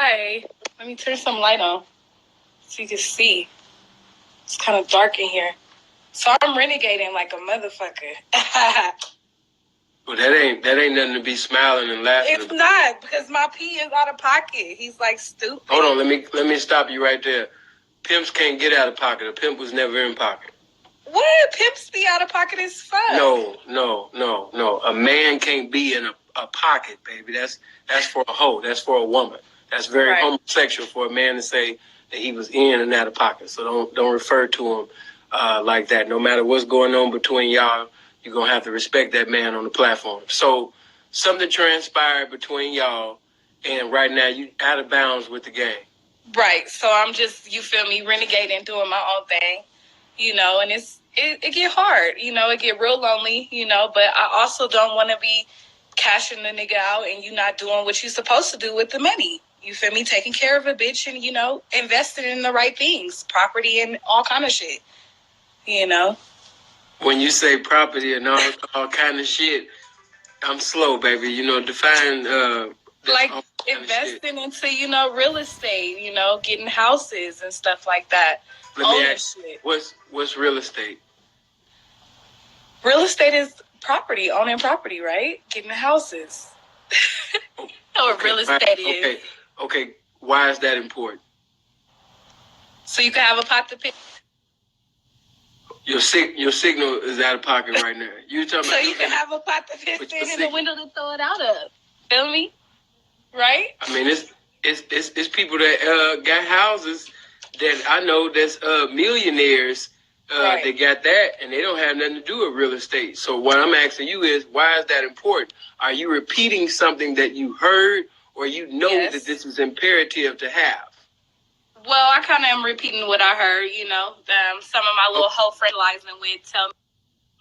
Hi. Let me turn some light on so you can see. It's kind of dark in here. So I'm renegading like a motherfucker. Well, that ain't nothing to be smiling and laughing It's about. not, because my pee is out of pocket. He's like stupid. Hold on, let me stop you right there. Pimps can't get out of pocket. A pimp was never in pocket. What? Pimps be out of pocket as fuck. No. A man can't be in a pocket, baby. That's for a hoe. That's for a woman. That's very homosexual for a man to say that he was in and out of pocket. So don't refer to him like that. No matter what's going on between y'all, you're going to have to respect that man on the platform. So something transpired between y'all, and right now you out of bounds with the game. Right. So I'm just, you feel me, renegading, doing my own thing, and it get hard, it get real lonely, but I also don't want to be cashing the nigga out and you not doing what you're supposed to do with the money. You feel me? Taking care of a bitch and, investing in the right things, property and all kind of shit, When you say property and all kind of shit, I'm slow, baby. Define like investing into, real estate, getting houses and stuff like that. Let me ask you, what's real estate? Real estate is property, owning property, right? Getting houses. What real estate is. Okay. Why is that important? So you can have a pot to pick. Your signal is out of pocket right now. You talking so about you can have a pot to piss in and a window to throw it out of. Feel me? Right? I mean, it's people that got houses that I know that's millionaires that got that, and they don't have nothing to do with real estate. So what I'm asking you is, why is that important? Are you repeating something that you heard, or you know that this is imperative to have? Well, I kind of am repeating what I heard, some of my little hoe friends with tell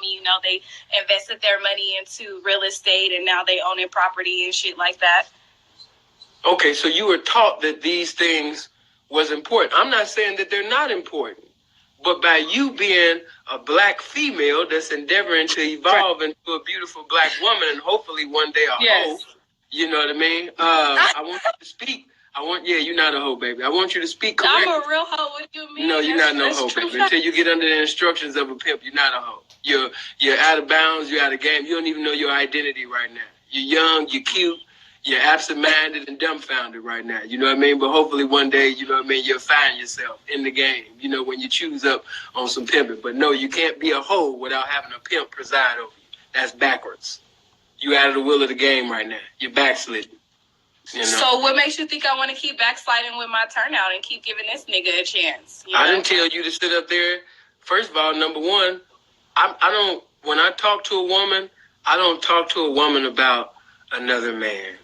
me, they invested their money into real estate and now they own property and shit like that. Okay, so you were taught that these things was important. I'm not saying that they're not important, but by you being a black female that's endeavoring to evolve into a beautiful black woman and hopefully one day a hoe, you know what I mean? I want you to speak. You're not a hoe, baby. I want you to speak correctly. I'm a real hoe. What do you mean? No, you're not no hoe, baby. Until you get under the instructions of a pimp, you're not a hoe. You're out of bounds. You're out of game. You don't even know your identity right now. You're young. You're cute. You're absent-minded and dumbfounded right now. You know what I mean? But hopefully one day, you'll find yourself in the game, when you choose up on some pimping. But no, you can't be a hoe without having a pimp preside over you. That's backwards. You out of the will of the game right now. You're backsliding. So what makes you think I want to keep backsliding with my turnout and keep giving this nigga a chance? I didn't tell you to sit up there. First of all, number one, I don't. When I talk to a woman, I don't talk to a woman about another man.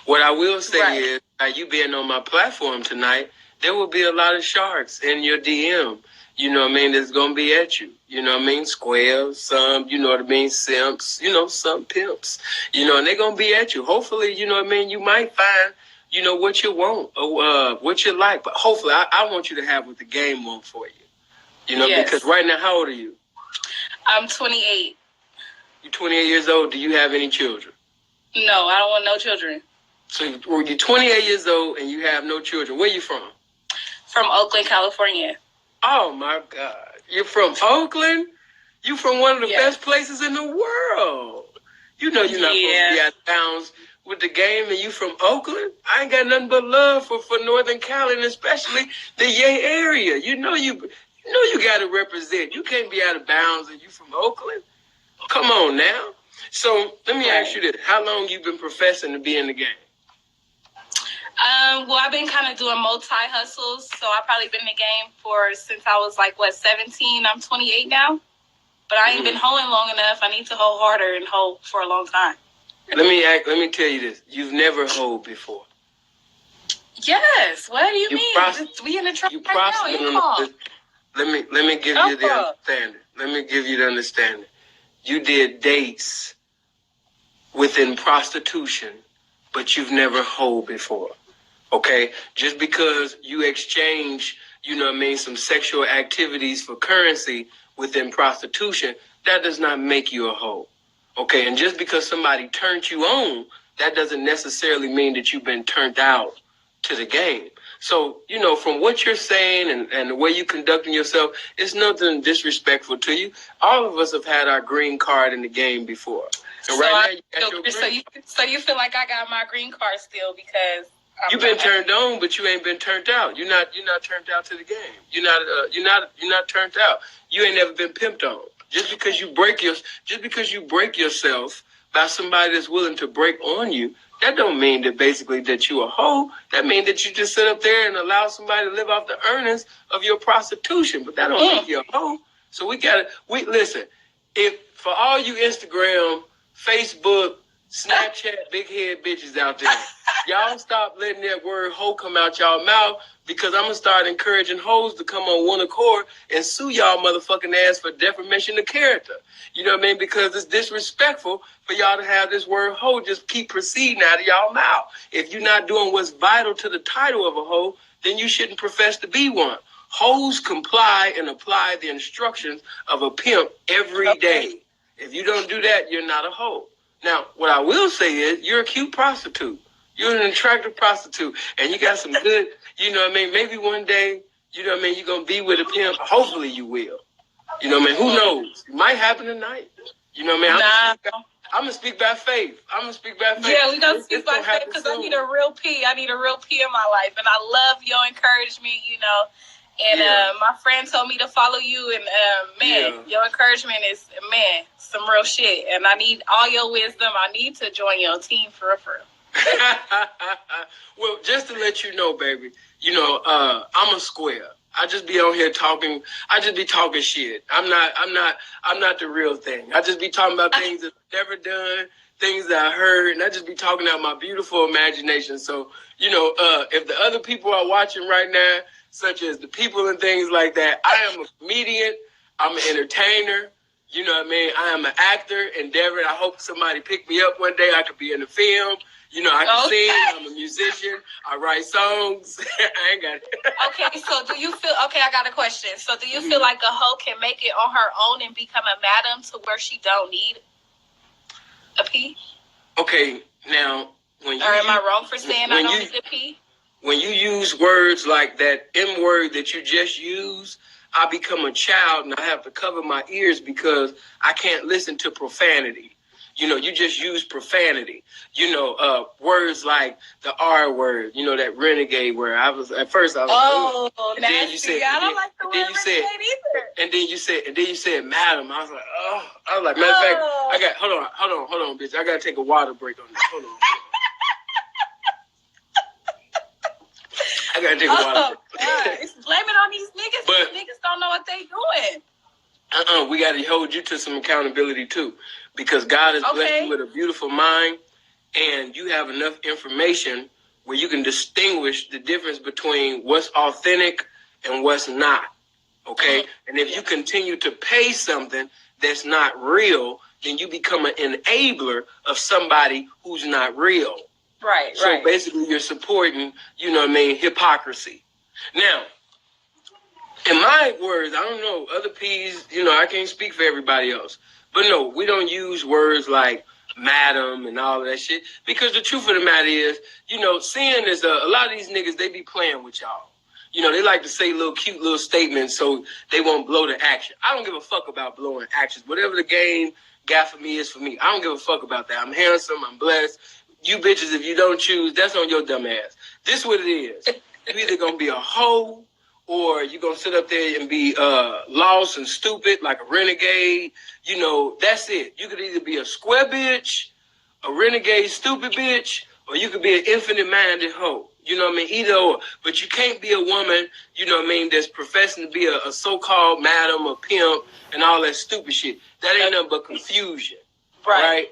What I will say is, by you being on my platform tonight, there will be a lot of sharks in your DM. You know what I mean? That's going to be at you. You know what I mean? Squares, some, you know what I mean? Simps, some pimps. And they're going to be at you. Hopefully, you know what I mean? You might find, what you want or what you like. But hopefully, I want you to have what the game wants for you. Because right now, how old are you? I'm 28. You're 28 years old. Do you have any children? No, I don't want no children. So you're 28 years old and you have no children. Where you from? From Oakland, California. Oh, my God. You're from Oakland? You from one of the best places in the world. You're not supposed to be out of bounds with the game, and you from Oakland? I ain't got nothing but love for Northern Cali, and especially the Yay area. You got to represent. You can't be out of bounds and you from Oakland? Come on now. So let me ask you this. How long you been professing to be in the game? Well, I've been kind of doing multi-hustles, so I've probably been in the game since I was 17. I'm 28 now, but I ain't been hoeing long enough. I need to hoe harder and hoe for a long time. Let me tell you this. You've never hoed before. Yes. What do you mean? We in the truck right now. Let me give you the understanding. Let me give you the understanding. You did dates within prostitution, but you've never hoed before. Okay? Just because you exchange, some sexual activities for currency within prostitution, that does not make you a hoe. Okay? And just because somebody turned you on, that doesn't necessarily mean that you've been turned out to the game. So, from what you're saying and the way you conducting yourself, it's nothing disrespectful to you. All of us have had our green card in the game before. And now you got your green. So you feel like I got my green card still because you've been turned on, but you ain't been turned out. You're not turned out to the game. You're not turned out. You ain't never been pimped on. Just because you break yourself by somebody that's willing to break on you, that don't mean that basically that you a hoe. That means that you just sit up there and allow somebody to live off the earnings of your prostitution. But that don't make you a hoe. So listen, if for all you Instagram, Facebook, Snapchat, big head bitches out there, y'all stop letting that word hoe come out y'all mouth, because I'm going to start encouraging hoes to come on one accord and sue y'all motherfucking ass for defamation of character. You know what I mean? Because it's disrespectful for y'all to have this word hoe just keep proceeding out of y'all mouth. If you're not doing what's vital to the title of a hoe, then you shouldn't profess to be one. Hoes comply and apply the instructions of a pimp every day. If you don't do that, you're not a hoe. Now, what I will say is you're a cute prostitute. You're an attractive prostitute, and you got some good, maybe one day, you're going to be with a pimp. Hopefully you will. Who knows? It might happen tonight. I'm going to speak by faith. Yeah, we're going to speak by faith because I need a real P. I need a real P in my life, and I love your encouragement, And my friend told me to follow you, and your encouragement is, some real shit. And I need all your wisdom. I need to join your team for real. Well, just to let you know, baby, I'm a square. I just be on here talking. I just be talking shit. I'm not the real thing. I just be talking about things that I've never done, things that I heard, and I just be talking out my beautiful imagination. So, if the other people are watching right now, such as the people and things like that, I am a comedian. I'm an entertainer. You know what I mean? I am an actor, endeavoring. I hope somebody pick me up one day. I could be in the film. I can sing. I'm a musician. I write songs. I ain't got it. Okay, so do you feel... Okay, I got a question. So do you feel like a hoe can make it on her own and become a madam to where she don't need a P? Okay, now... Or am I wrong for saying I don't need a P? When you use words like that M word that you just used, I become a child and I have to cover my ears because I can't listen to profanity. You just use profanity. Words like the R word, that renegade word. At first I was like, nasty. I don't like the word renegade either. And then you said madam. I was like, oh. I was like, matter of fact, hold on, bitch. I gotta take a water break on this. Hold on. I gotta take a water break. It's blaming on these niggas. But these niggas don't know what they doing. We gotta hold you to some accountability too. Because God has blessed you with a beautiful mind, and you have enough information where you can distinguish the difference between what's authentic and what's not. Okay? And if you continue to pay something that's not real, then you become an enabler of somebody who's not real. Right, so basically you're supporting, hypocrisy. Now, in my words, I don't know, other P's, I can't speak for everybody else. But no, we don't use words like madam and all of that shit. Because the truth of the matter is, seeing is a lot of these niggas, they be playing with y'all. They like to say cute little statements so they won't blow the action. I don't give a fuck about blowing actions. Whatever the game got for me is for me. I don't give a fuck about that. I'm handsome. I'm blessed. You bitches, if you don't choose, that's on your dumb ass. This is what it is. You either going to be a hoe, or you're going to sit up there and be lost and stupid like a renegade. That's it. You could either be a square bitch, a renegade stupid bitch, or you could be an infinite-minded hoe. Either or. But you can't be a woman, that's professing to be a so-called madam or pimp and all that stupid shit. That ain't nothing but confusion. Right?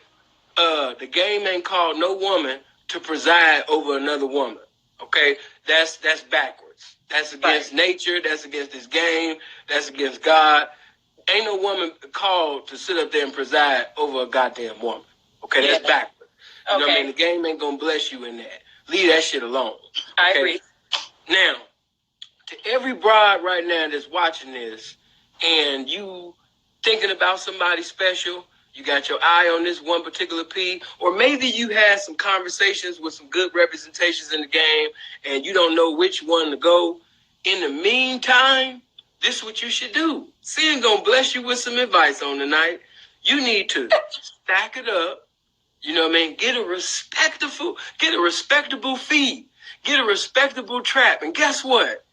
The game ain't called no woman to preside over another woman. Okay? That's backwards. That's against nature. That's against this game. That's against God. Ain't no woman called to sit up there and preside over a goddamn woman. Okay, that's backwards. You know what I mean? The game ain't gonna bless you in that. Leave that shit alone. Okay? I agree. Now, to every bride right now that's watching this, and you thinking about somebody special, You got your eye on this one particular P, or maybe you had some conversations with some good representations in the game and you don't know which one to go. In the meantime, this is what you should do. Sin gonna bless you with some advice on tonight. You need to stack it up. You know what I mean? Get a respectable feed. Get a respectable trap. And guess what?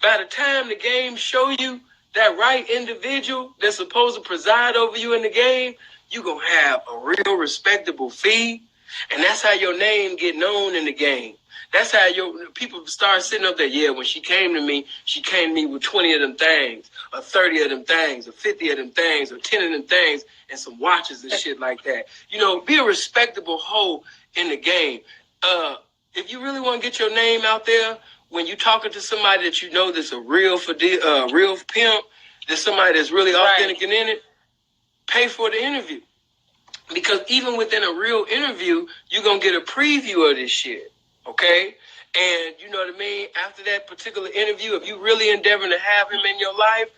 By the time the game show you that right individual that's supposed to preside over you in the game, you're going to have a real respectable fee. And that's how your name get known in the game. That's how your people start sitting up there. Yeah, when she came to me with 20 of them things, or 30 of them things, or 50 of them things, or 10 of them things, and some watches and shit like that. You know, be a respectable hoe in the game. If you really want to get your name out there, when you're talking to somebody that you know that's a real pimp, that's somebody that's really authentic and in it, pay for the interview. Because even within a real interview, you're going to get a preview of this shit, okay? And you know what I mean? After that particular interview, if you really endeavoring to have him in your life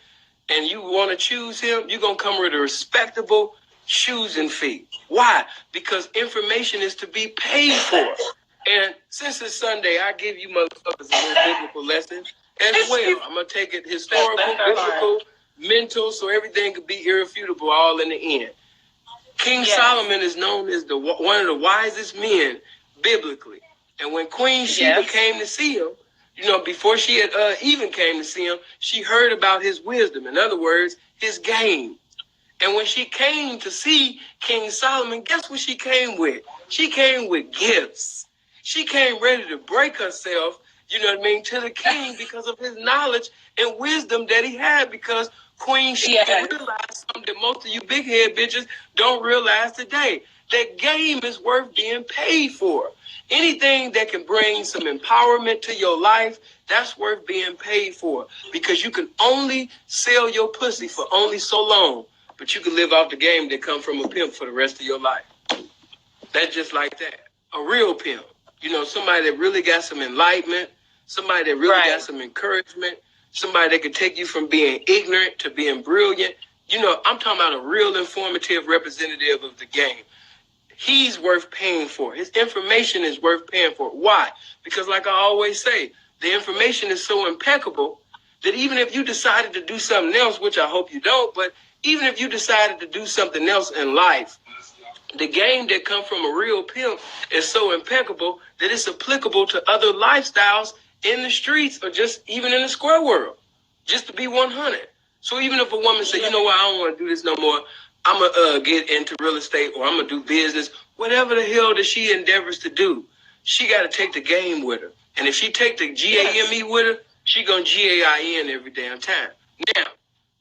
and you want to choose him, you're going to come with a respectable choosing fee. Why? Because information is to be paid for. And since it's Sunday, I give you motherfuckers a little biblical lesson as well. I'm going to take it historical, biblical, mental, so everything could be irrefutable all in the end. King Solomon is known as one of the wisest men biblically. And when Queen Sheba came to see him, you know, before she had even came to see him, she heard about his wisdom. In other words, his game. And when she came to see King Solomon, guess what she came with? She came with gifts. She came ready to break herself, you know what I mean, to the king because of his knowledge and wisdom that he had. Because Queen Sheba realized something that most of you big head bitches don't realize today. That game is worth being paid for. Anything that can bring some empowerment to your life, that's worth being paid for. Because you can only sell your pussy for only so long. But you can live off the game that come from a pimp for the rest of your life. That's just like that. A real pimp. You know, somebody that really got some enlightenment, somebody that really got some encouragement, somebody that could take you from being ignorant to being brilliant. You know, I'm talking about a real informative representative of the game. He's worth paying for. His information is worth paying for. Why? Because like I always say, the information is so impeccable that even if you decided to do something else, which I hope you don't, but even if you decided to do something else in life, the game that comes from a real pimp is so impeccable that it's applicable to other lifestyles in the streets or just even in the square world, just to be 100. So even if a woman say, you know what, I don't want to do this no more, I'm going to get into real estate or I'm going to do business, whatever the hell that she endeavors to do, she got to take the game with her. And if she take the GAME with her, she going to GAIN every damn time. Now,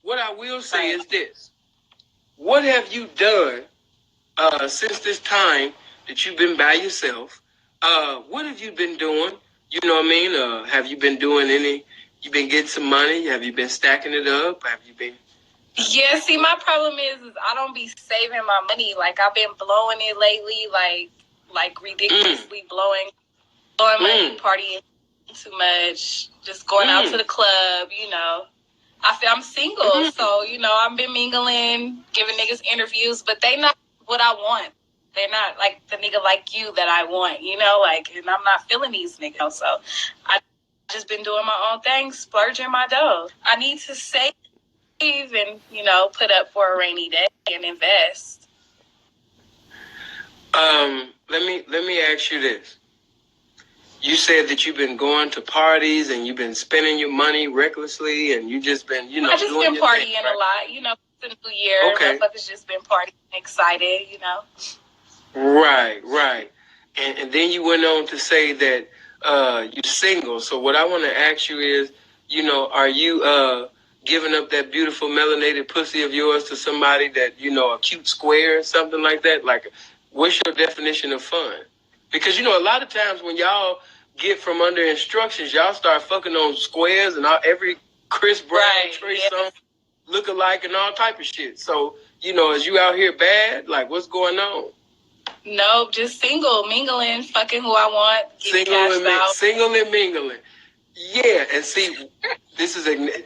what I will say is this. What have you done since this time that you've been by yourself? What have you been doing? You know what I mean? Have you been doing you been getting some money? Have you been stacking it up? Have you been? Yeah, see, my problem is I don't be saving my money. Like, I've been blowing it lately, like ridiculously blowing money, partying too much, just going out to the club, you know. I'm single, so, you know, I've been mingling, giving niggas interviews, but they not what I want. They're not like the nigga like you that I want, you know, like, and I'm not feeling these niggas. So I just been doing my own thing, splurging my dough. I need to save and, you know, put up for a rainy day and invest. Let me ask you this. You said that you've been going to parties and you've been spending your money recklessly and you just been, you know, I just been partying a lot, you know, it's the new year. Okay. Motherfuckers just been partying, excited, you know. Right. And then you went on to say that you're single. So what I want to ask you is, you know, are you giving up that beautiful melanated pussy of yours to somebody that, you know, a cute square or something like that? Like, what's your definition of fun? Because, you know, a lot of times when y'all get from under instructions, y'all start fucking on squares and every Chris Brown, Trey Songz look-alike and all type of shit. So, you know, is you out here bad? Like, what's going on? Nope, just single, mingling, fucking who I want, single and mingling. Yeah, and see,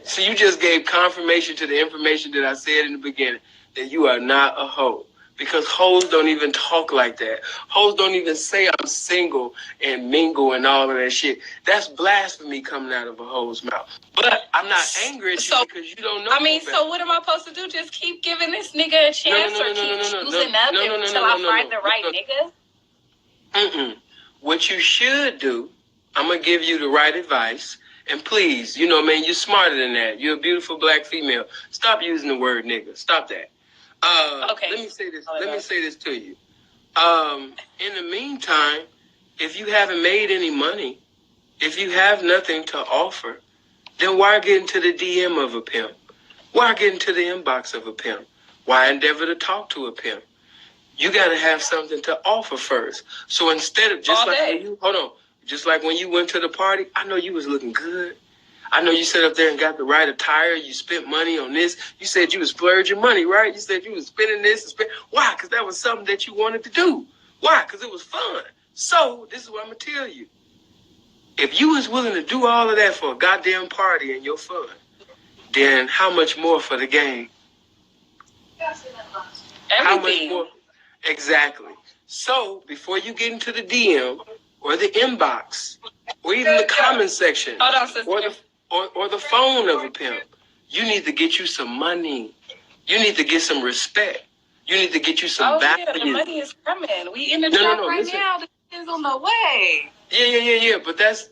so you just gave confirmation to the information that I said in the beginning. then you are not a hoe. Because hoes don't even talk like that. Hoes don't even say I'm single and mingle and all of that shit. That's blasphemy coming out of a hoe's mouth. But I'm not angry at you because you don't know. I mean, so what am I supposed to do? Just keep giving this nigga a chance or keep choosing up until I find the right nigga? What you should do, I'm going to give you the right advice. And please, you know, man, you're smarter than that. You're a beautiful black female. Stop using the word nigga. Stop that. Okay. Let me say this. Let me say this to you. In the meantime, if you haven't made any money, if you have nothing to offer, then why get into the DM of a pimp? Why get into the inbox of a pimp? Why endeavor to talk to a pimp? You got to have something to offer first. So instead of just just like when you went to the party, I know you was looking good. I know you sat up there and got the right attire. You spent money on this. You said you was splurging money, right? You said you was spending this. Why? Because that was something that you wanted to do. Why? Because it was fun. So this is what I'm going to tell you. If you was willing to do all of that for a goddamn party and your fun, then how much more for the game? Everything. How much more? Exactly. So before you get into the DM or the inbox or even the comment section or the phone of a pimp, you need to get you some money. You need to get some respect. You need to get you some value. Yeah, the money is coming. We in the trap right now. The is on the way. Yeah. But that's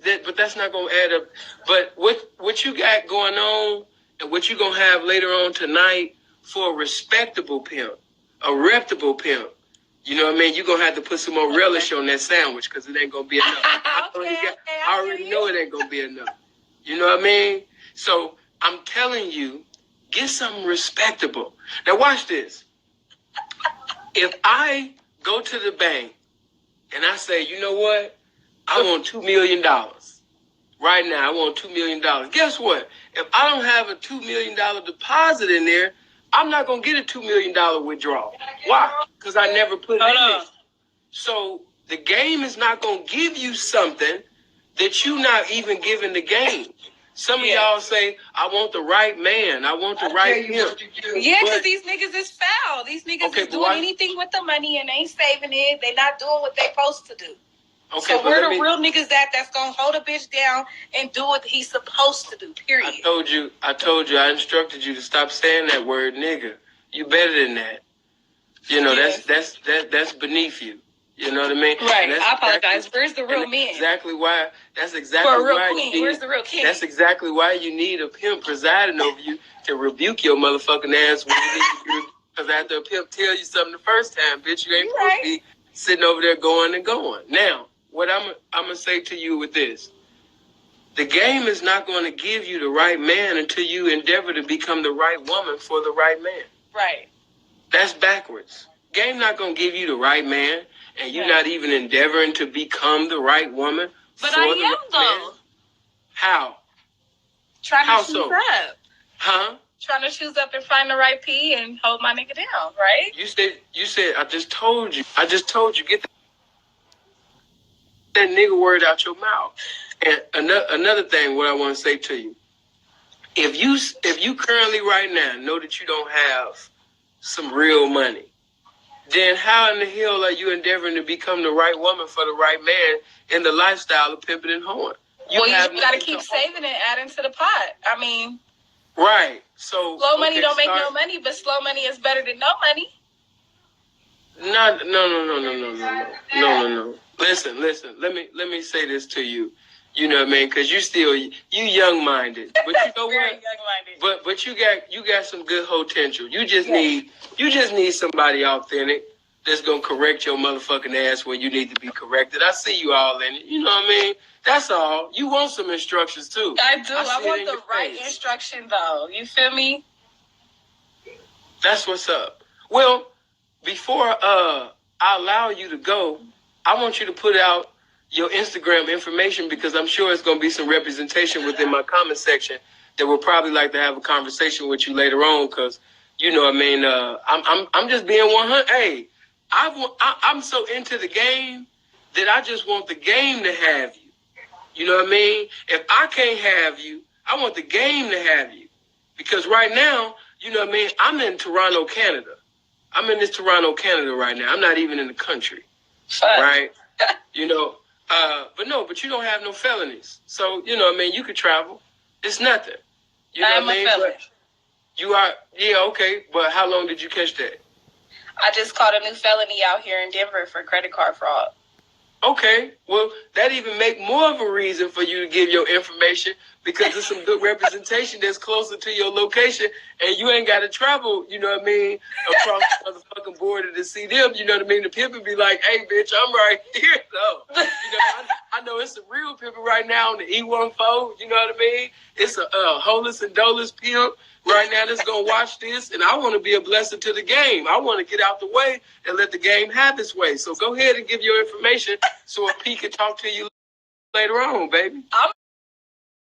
not gonna add up. But what you got going on and what you gonna have later on tonight for a respectable pimp, a reputable pimp. You know what I mean? You're going to have to put some more relish on that sandwich because it ain't going to be enough. I already know it ain't going to be enough. You know what I mean? So I'm telling you, get something respectable. Now watch this. If I go to the bank and I say, you know what? I want $2 million. Right now, I want $2 million. Guess what? If I don't have a $2 million deposit in there, I'm not going to get a $2 million withdrawal. Why? Because I never put it in there. So the game is not going to give you something that you're not even giving the game. Some of y'all say, I want the right man. I want the right pimp. Yeah, because these niggas is foul. These niggas is doing anything with the money and ain't saving it. They not doing what they supposed to do. Okay, so where the real niggas that's going to hold a bitch down and do what he's supposed to do, period. I told you, I instructed you to stop saying that word nigga. You better than that. You know, that's beneath you. You know what I mean? Right, I apologize. Where's the real man? That's exactly why queen. Where's the real king? That's exactly why you need a pimp presiding over you to rebuke your motherfucking ass when you need to be. Because after a pimp tell you something the first time, bitch, you ain't supposed to be sitting over there going and going. Now, what I'm going to say to you with this, the game is not going to give you the right man until you endeavor to become the right woman for the right man. Right. That's backwards. Game not going to give you the right man, and you're not even endeavoring to become the right woman. But I am, though. Man. How? Trying to choose up. Huh? Trying to choose up and find the right P and hold my nigga down, right? You said, I just told you, get that nigga word out your mouth. And another thing, what I want to say to you, if you currently right now know that you don't have some real money, then how in the hell are you endeavoring to become the right woman for the right man in the lifestyle of pimping and hoeing? You got to keep saving and adding to the pot. I mean, right. So slow money don't make no money, but slow money is better than no money. No. Listen. Let me say this to you. You know what I mean? Because you young-minded. But you know Very what? young-minded. But you got some good potential. You just need somebody authentic that's gonna correct your motherfucking ass when you need to be corrected. I see you all in it. You know what I mean? That's all. You want some instructions too. I do. I want the right instruction though. You feel me? That's what's up. Well, before I allow you to go, I want you to put out your Instagram information because I'm sure it's going to be some representation within my comment section that will probably like to have a conversation with you later on because, you know what I mean, I'm just being 100. Hey, I'm so into the game that I just want the game to have you. You know what I mean? If I can't have you, I want the game to have you. Because right now, You know what I mean? I'm in Toronto, Canada. I'm in this Toronto, Canada right now. I'm not even in the country. Fun. Right? You know, but you don't have no felonies. So, you know what I mean? You could travel. It's nothing. You know what I mean? But you are, yeah, okay. But how long did you catch that? I just caught a new felony out here in Denver for credit card fraud. Okay, well, that even make more of a reason for you to give your information because there's some good representation that's closer to your location, and you ain't got to travel, you know what I mean, across the motherfucking border to see them, you know what I mean? The pimp would be like, hey, bitch, I'm right here, though. You know, I know it's a real pimp right now on the E14, you know what I mean? It's a holeless and doleless pimp right now that's going to watch this, and I want to be a blessing to the game. I want to get out the way and let the game have its way. So go ahead and give your information so P can talk to you later on, baby.